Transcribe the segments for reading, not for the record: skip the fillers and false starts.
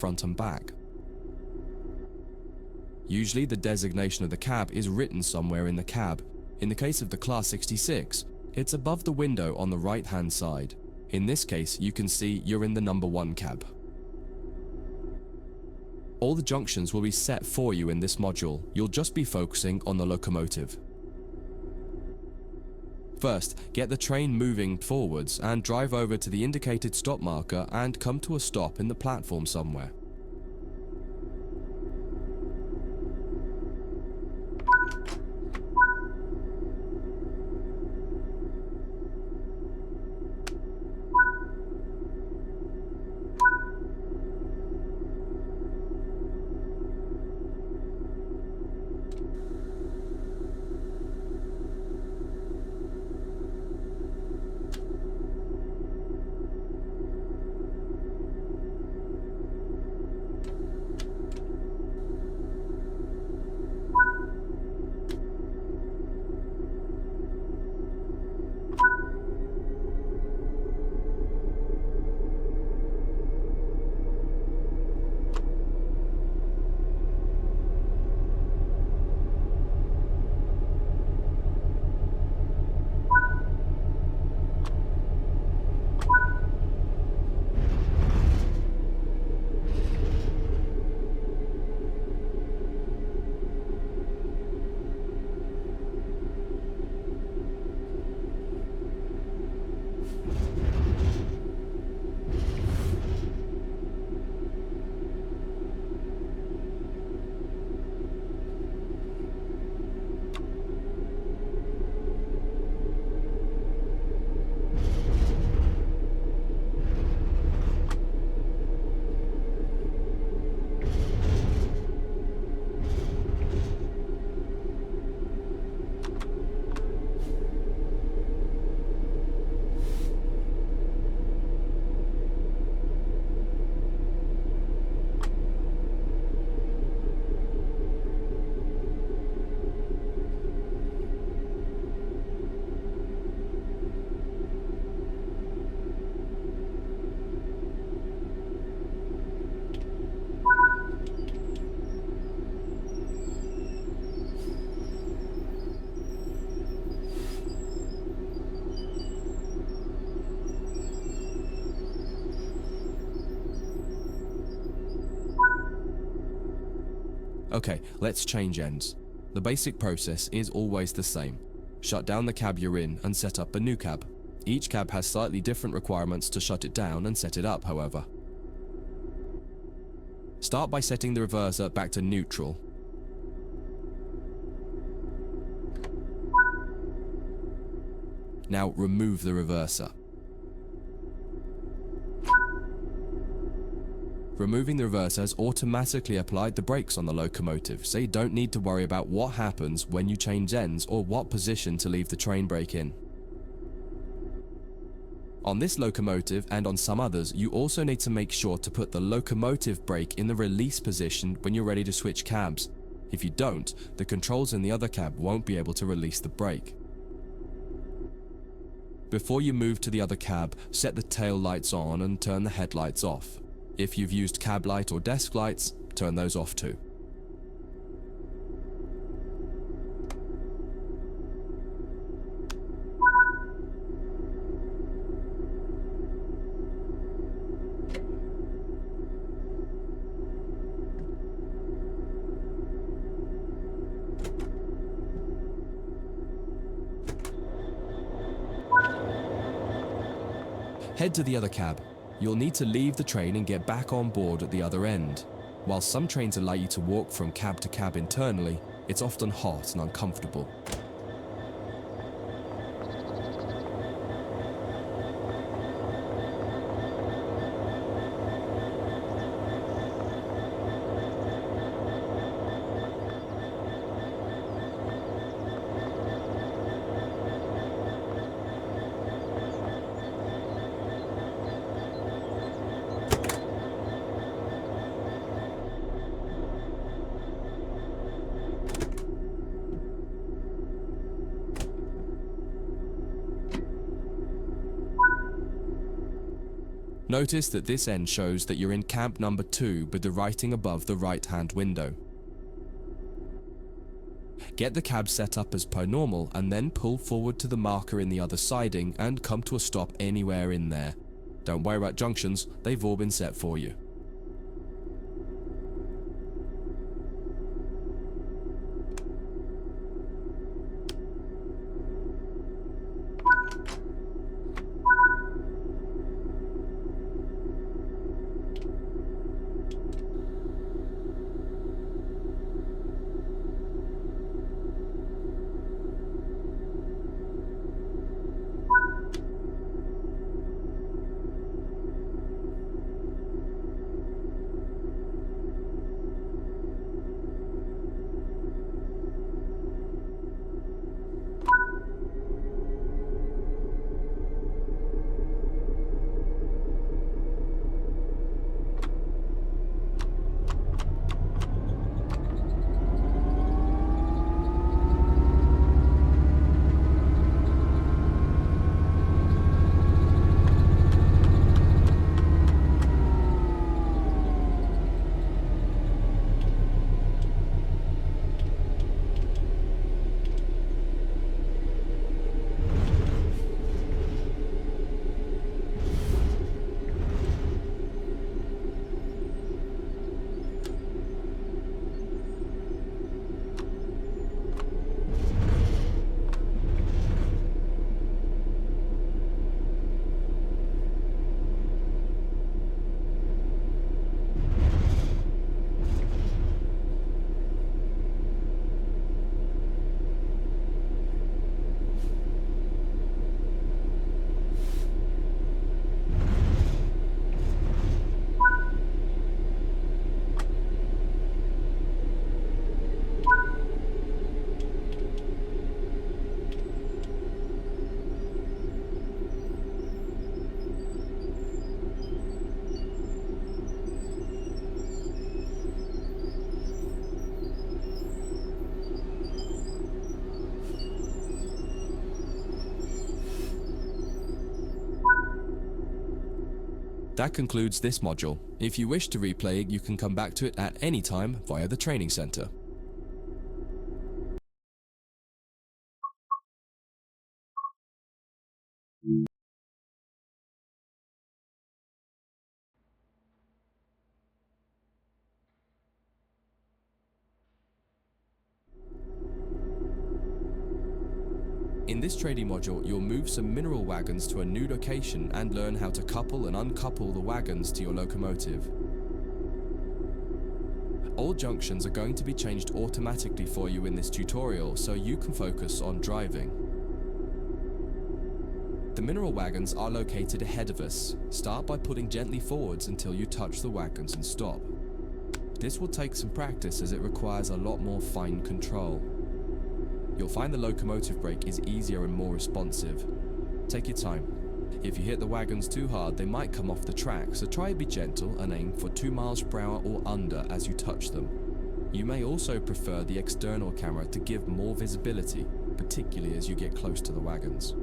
front and back. Usually the designation of the cab is written somewhere in the cab. In the case of the Class 66, it's above the window on the right-hand side. In this case, you can see you're in the number 1 cab. All the junctions will be set for you in this module. You'll just be focusing on the locomotive. First, get the train moving forwards and drive over to the indicated stop marker and come to a stop in the platform somewhere. Okay, let's change ends. The basic process is always the same. Shut down the cab you're in and set up a new cab. Each cab has slightly different requirements to shut it down and set it up, however. Start by setting the reverser back to neutral. Now remove the reverser. Removing the reverser has automatically applied the brakes on the locomotive, so you don't need to worry about what happens when you change ends or what position to leave the train brake in. On this locomotive and on some others, you also need to make sure to put the locomotive brake in the release position when you're ready to switch cabs. If you don't, the controls in the other cab won't be able to release the brake. Before you move to the other cab, set the tail lights on and turn the headlights off. If you've used cab light or desk lights, turn those off too. Head to the other cab. You'll need to leave the train and get back on board at the other end. While some trains allow you to walk from cab to cab internally, it's often hot and uncomfortable. Notice that this end shows that you're in cab number 2 with the writing above the right-hand window. Get the cab set up as per normal and then pull forward to the marker in the other siding and come to a stop anywhere in there. Don't worry about junctions, they've all been set for you. That concludes this module. If you wish to replay it, you can come back to it at any time via the training center. In this trading module, you'll move some mineral wagons to a new location and learn how to couple and uncouple the wagons to your locomotive. All junctions are going to be changed automatically for you in this tutorial, so you can focus on driving. The mineral wagons are located ahead of us. Start by pulling gently forwards until you touch the wagons and stop. This will take some practice as it requires a lot more fine control. You'll find the locomotive brake is easier and more responsive. Take your time. If you hit the wagons too hard, they might come off the track, so try to be gentle and aim for 2 miles per hour or under as you touch them. You may also prefer the external camera to give more visibility, particularly as you get close to the wagons.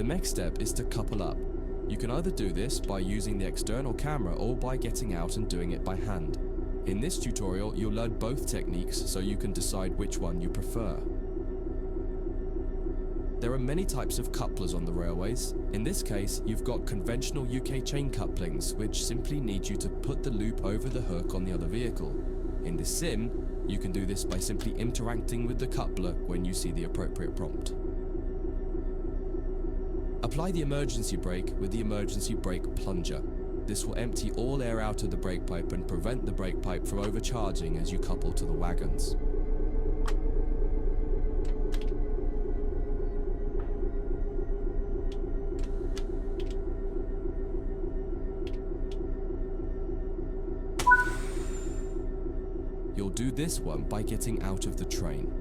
The next step is to couple up. You can either do this by using the external camera or by getting out and doing it by hand. In this tutorial, you'll learn both techniques so you can decide which one you prefer. There are many types of couplers on the railways. In this case, you've got conventional UK chain couplings, which simply need you to put the loop over the hook on the other vehicle. In the sim, you can do this by simply interacting with the coupler when you see the appropriate prompt. Apply the emergency brake with the emergency brake plunger. This will empty all air out of the brake pipe and prevent the brake pipe from overcharging as you couple to the wagons. You'll do this one by getting out of the train.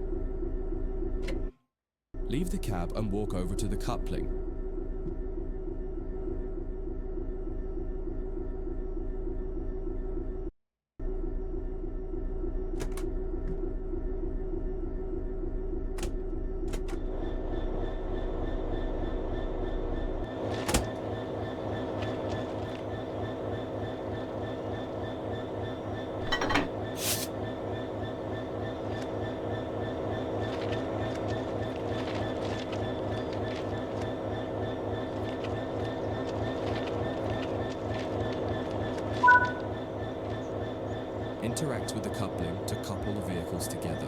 Leave the cab and walk over to the coupling. Interact with the coupling to couple the vehicles together.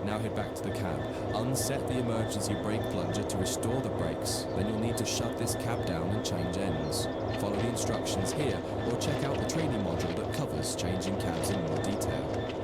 Now head back to the cab. Unset the emergency brake plunger to restore the brakes. Then you'll need to shut this cab down and change ends. Follow the instructions here or check out the training module that covers changing cabs in more detail.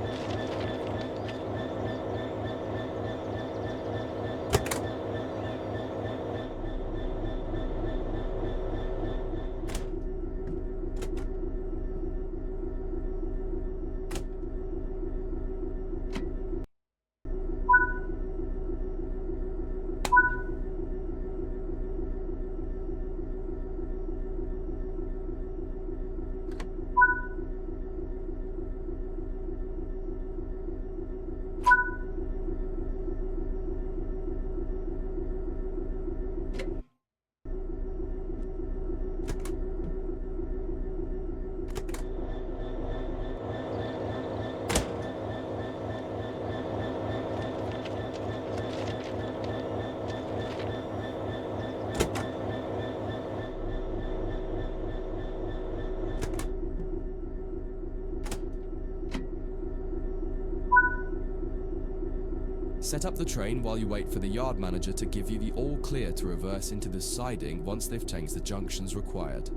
Set up the train while you wait for the yard manager to give you the all clear to reverse into the siding once they've changed the junctions required.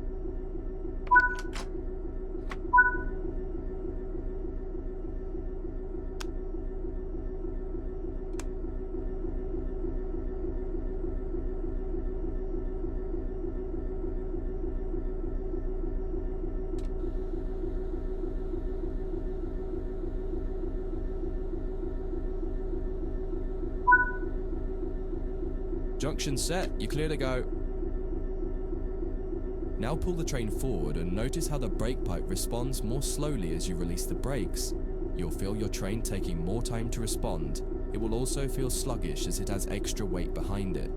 Junction set, you're clear to go. Now pull the train forward and notice how the brake pipe responds more slowly as you release the brakes. You'll feel your train taking more time to respond. It will also feel sluggish as it has extra weight behind it.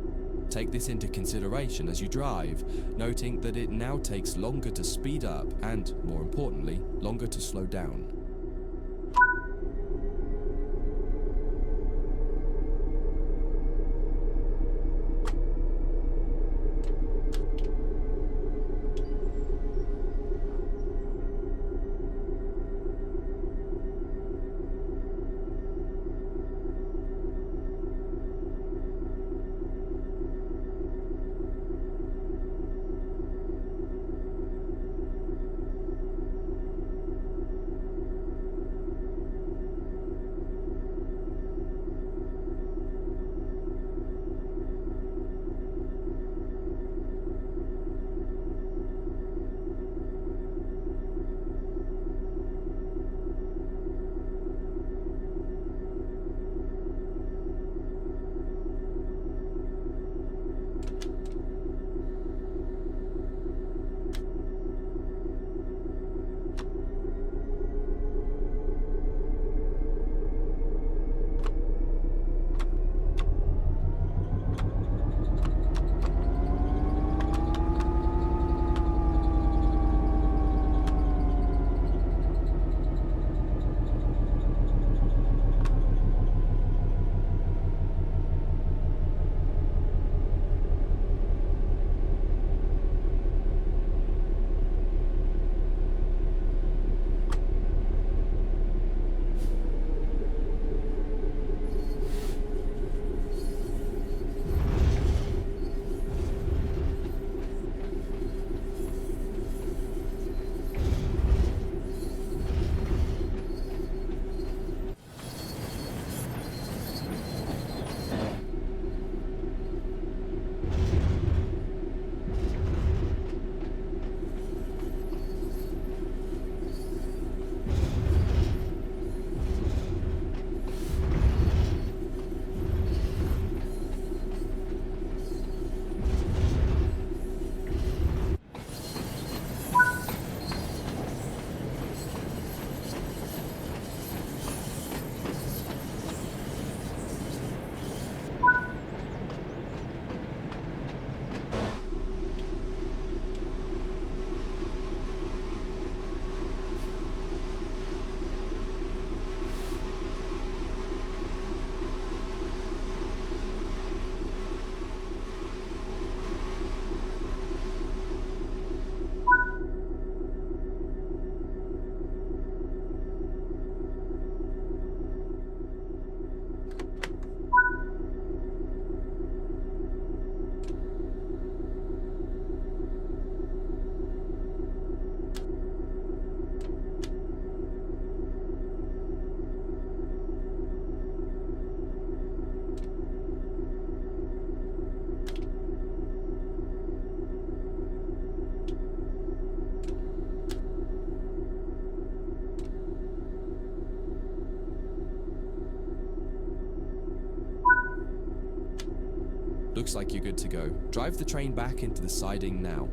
Take this into consideration as you drive, noting that it now takes longer to speed up and, more importantly, longer to slow down. Looks like you're good to go. Drive the train back into the siding now.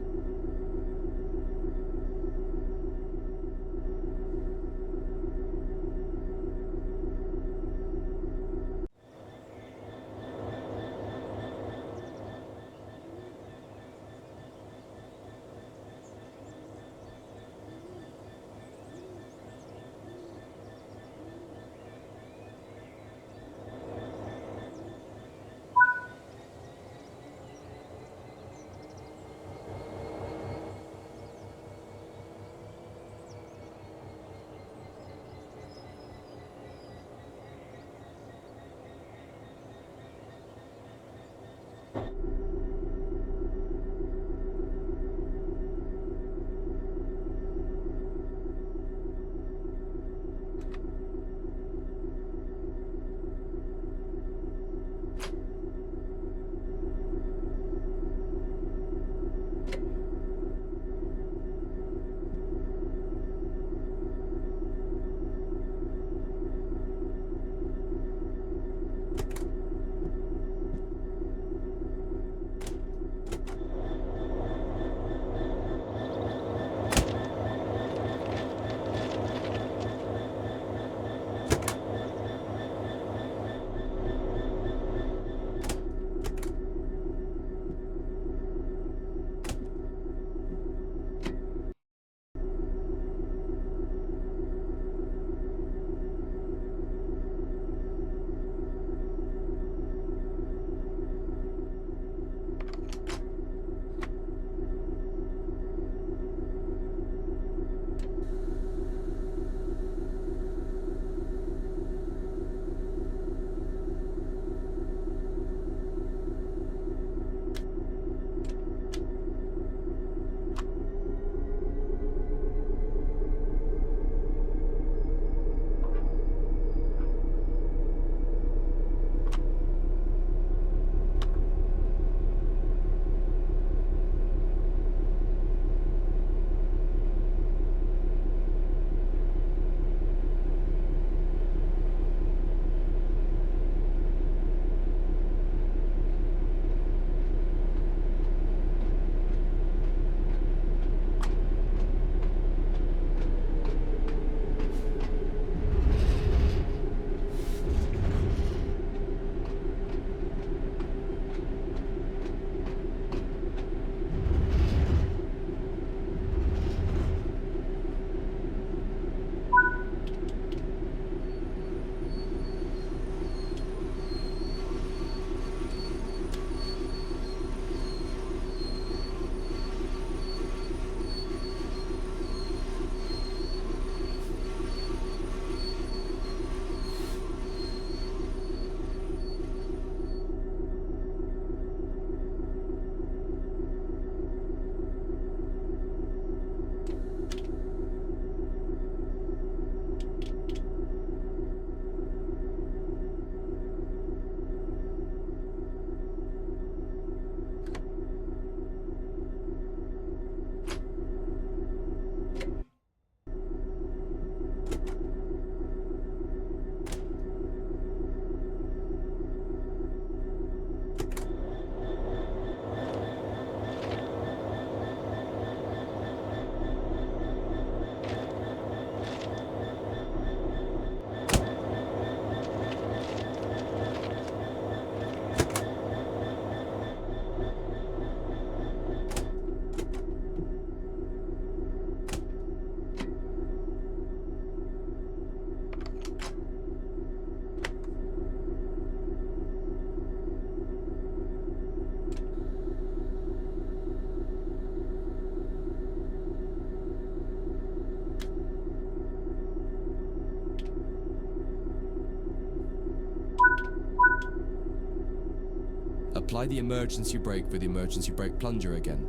Apply the emergency brake with the emergency brake plunger again.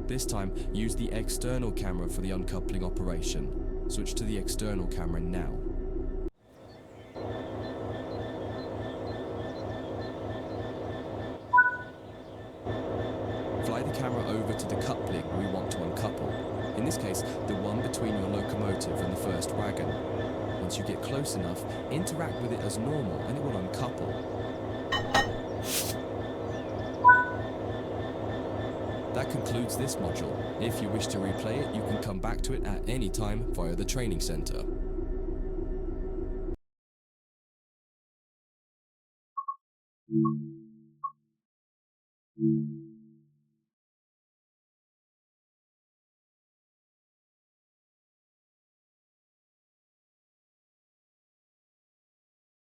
This time, use the external camera for the uncoupling operation. Switch to the external camera now. Fly the camera over to the coupling we want to uncouple. In this case, the one between your locomotive and the first wagon. once you get close enough, interact with it as normal and it will uncouple. That concludes this module. If you wish to replay it, you can come back to it at any time via the training center. Thank you.